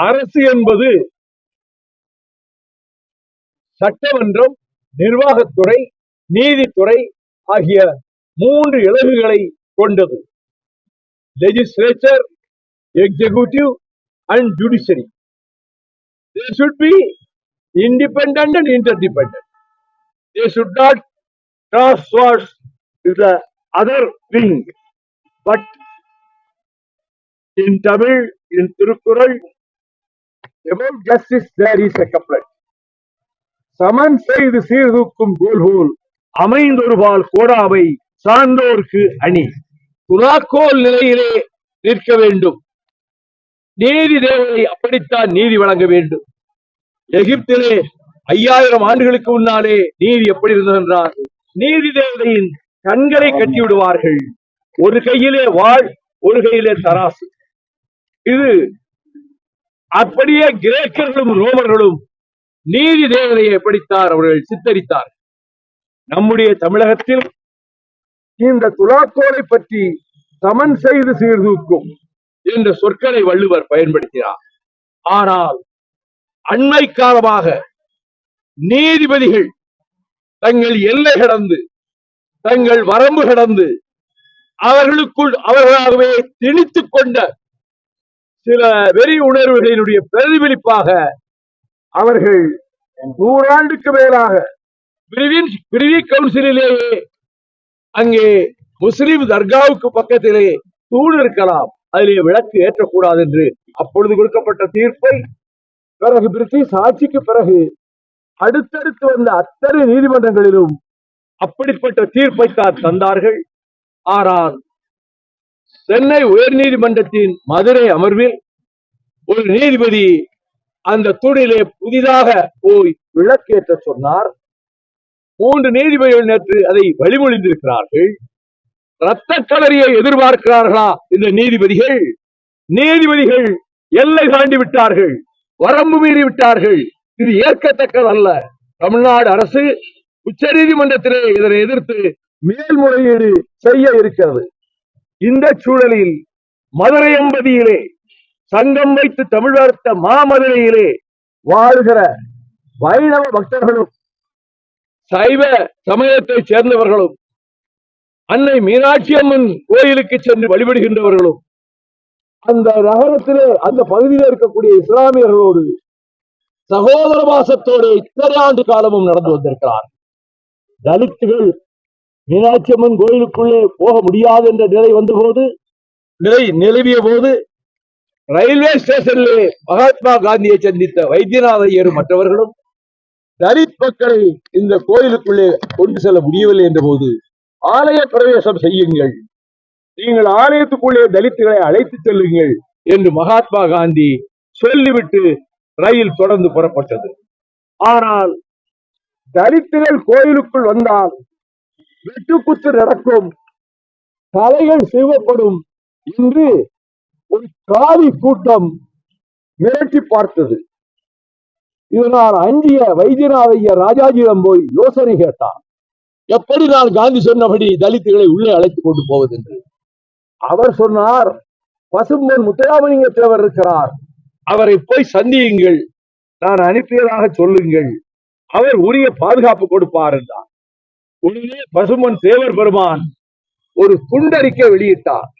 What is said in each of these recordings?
அரசு என்பது சட்டமன்றம், நிர்வாகத்துறை, நீதித்துறை ஆகிய 3 இலகுகளை கொண்டது. Legislature, executive and judiciary. They should be independent and interdependent. They should not cross swords with the other wing. But in Tamil, in Tirukkural, about justice there is a couplet. சமன் செய்து சீர்தூக்கும் கோல்கோல் அமைந்தொருபால் கோடாவை சார்ந்தோர்க்கு அணி. துலாக்கோல் நிலையிலே நிற்க வேண்டும். நீதி தேவதை அப்படித்தான் நீதி வழங்க வேண்டும். எகிப்திலே 5000 ஆண்டுகளுக்கு முன்னாலே நீதி எப்படி இருந்தது என்றால், நீதி தேவதையின் கண்களை கட்டி விடுவார்கள். ஒரு கையிலே வாள், ஒரு கையிலே தராசு. இது அப்படியே கிரேக்கர்களும் ரோமர்களும் நீதி தேவதையை எப்படித்தார் அவர்கள் சித்தரித்தார். நம்முடைய தமிழகத்தில் இந்த துலாக்கோலை பற்றி சமன் செய்து சீர்தூக்கும் என்ற சொற்களை வள்ளுவர் பயன்படுத்தினார். ஆனால் அண்மை காலமாக நீதிபதிகள் தங்கள் எல்லை கடந்து, தங்கள் வரம்பு கடந்து, அவர்களுக்குள் அவர்களாகவே திணித்துக் கொண்ட சில வெறி உணர்வுகளினுடைய பிரதிபலிப்பாக அவர்கள் 100 ஆண்டுக்கு மேலாக பிரிவி கவுன்சிலேயே அங்கே முஸ்லிம் தர்காவுக்கு பக்கத்திலே தூண் இருக்கலாம், அதிலே விளக்கு ஏற்றக்கூடாது என்று அப்பொழுது கொடுக்கப்பட்ட தீர்ப்பை பிறகு பிரிட்டிஷ் ஆட்சிக்கு பிறகு அடுத்தடுத்து வந்த அத்தனை நீதிமன்றங்களிலும் அப்படிப்பட்ட தீர்ப்பை தான் தந்தார்கள். ஆனால் சென்னை உயர் நீதிமன்றத்தின் மதுரை அமர்வில் ஒரு நீதிபதி அந்த தூணிலே புதிதாக போய் விளக்கேற்ற சொன்னார். 3 நீதிபதிகள் நேற்று அதை வழிமொழிந்திருக்கிறார்கள். இரத்த களரியை எதிர்பார்க்கிறார்களா இந்த நீதிபதிகள்? நீதிபதிகள் எல்லை தாண்டி விட்டார்கள், வரம்பு மீறி விட்டார்கள். இது ஏற்கத்தக்கதல்ல. தமிழ்நாடு அரசு உச்ச நீதிமன்றத்திலே இதனை எதிர்த்து மேல்முறையீடு செய்ய இருக்கிறது. இந்த சூழலில் மதுரை அம்பதியிலே சங்கம் வைத்து தமிழ் வளர்த்த மாமதுரையிலே வாழ்கிற வைணவ பக்தர்களும் சைவ சமயத்தை சேர்ந்தவர்களும் அன்னை மீனாட்சி அம்மன் கோயிலுக்கு சென்று வழிபடுகின்றவர்களும் அந்த நகரத்திலே அந்த பகுதியில் இருக்கக்கூடிய இஸ்லாமியர்களோடு சகோதர வாசத்தோடு இத்தனை ஆண்டு காலமும் நடந்து வந்திருக்கிறார். தலித்துகள் மீனாட்சி அம்மன் கோயிலுக்குள்ளே போக முடியாது என்ற நிலை வந்தபோது, நிலவிய போது, ரயில்வே ஸ்டேஷனிலே மகாத்மா காந்தியை சந்தித்த வைத்தியநாத ஐயரும் மற்றவர்களும் தலித் மக்களை இந்த கோயிலுக்குள்ளே கொண்டு செல்ல முடியவில்லை என்ற போது, ஆலய பிரவேசம் செய்யுங்கள், நீங்கள் ஆலயத்துக்குள்ளே தலித்துகளை அழைத்து செல்லுங்கள் என்று மகாத்மா காந்தி சொல்லிவிட்டு ரயில் தொடர்ந்து புறப்பட்டது. ஆனால் தலித்துகள் கோயிலுக்குள் வந்தால் வெட்டுக்குத்து நடக்கும், தலைகள் செய்வப்படும் என்று ஒரு காலி கூட்டம் மிரட்டி பார்த்தது. இதனால் அஞ்சிய வைத்தியநாத ஐயர் ராஜாஜியிடம் போய் யோசனை கேட்டார். எப்படி நான் காந்தி சொன்னபடி தலித்துகளை உள்ளே அழைத்துக் கொண்டு போவது என்று. அவர் சொன்னார், பசும்பொன் முத்துராமலிங்க தேவர் இருக்கிறார், அவரை போய் சந்தியுங்கள், நான் அனுப்பியதாக சொல்லுங்கள், அவர் உரிய பாதுகாப்பு கொடுப்பார் என்றார். உடனே பசும்பொன் தேவர் பெருமான் ஒரு துண்டறிக்கை வெளியிட்டார்.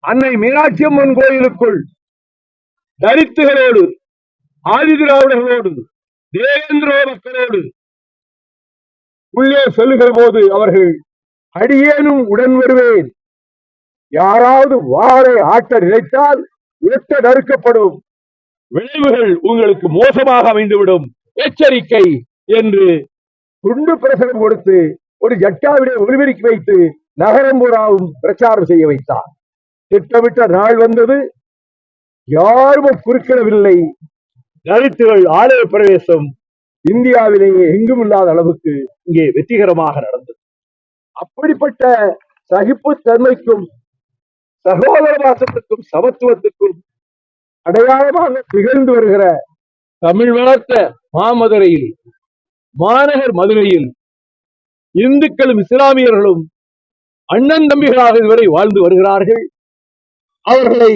அன்னை மீனாட்சி அம்மன் கோயிலுக்குள் தலித்துகளோடு, ஆதி திராவிடர்களோடு, தேவேந்திர மக்களோடு உள்ளே செல்லுகிற போது அவர்கள் அடியேனும் உடன் வருவேன், யாராவது வாளை ஆட்ட நினைத்தால் வெட்ட நறுக்கப்படும், விளைவுகள் உங்களுக்கு மோசமாக அமைந்துவிடும், எச்சரிக்கை என்று துண்டு பிரசனம் கொடுத்து ஒரு ஜட்டாவிட ஒளிபெருக்கி வைத்து நகரம் பூராவும் பிரச்சாரம் செய்ய வைத்தார். திட்டமிட்ட நாள் வந்தது, யாரும் குறுக்கிடவில்லை. தலித்துகள் ஆலய பிரவேசம் இந்தியாவிலேயே எங்கும் இல்லாத அளவுக்கு இங்கே வெற்றிகரமாக நடந்தது. அப்படிப்பட்ட சகிப்புத்தன்மைக்கும் சகோதர வாசத்துக்கும் சமத்துவத்துக்கும் அடையாளமாக திகழ்ந்து வருகிற தமிழ் வளர்த்த மாமதுரையில், மாநகர் மதுரையில் இந்துக்களும் இஸ்லாமியர்களும் அண்ணன் தம்பிகளாக இதுவரை வாழ்ந்து வருகிறார்கள். அவர்களை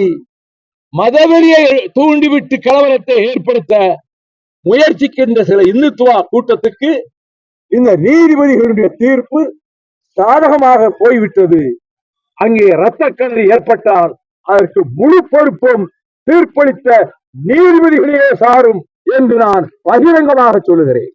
மதவெறியை தூண்டிவிட்டு கலவரத்தை ஏற்படுத்த முயற்சிக்கின்ற சில இந்துத்துவா கூட்டத்துக்கு இந்த நீதிபதிகளுடைய தீர்ப்பு சாதகமாக போய்விட்டது. அங்கே இரத்தக்கணி ஏற்பட்டால் அதற்கு முழு பொறுப்பும் தீர்ப்பளித்த நீதிபதிகளே சாரும் என்று நான் பகிரங்கமாக சொல்லுகிறேன்.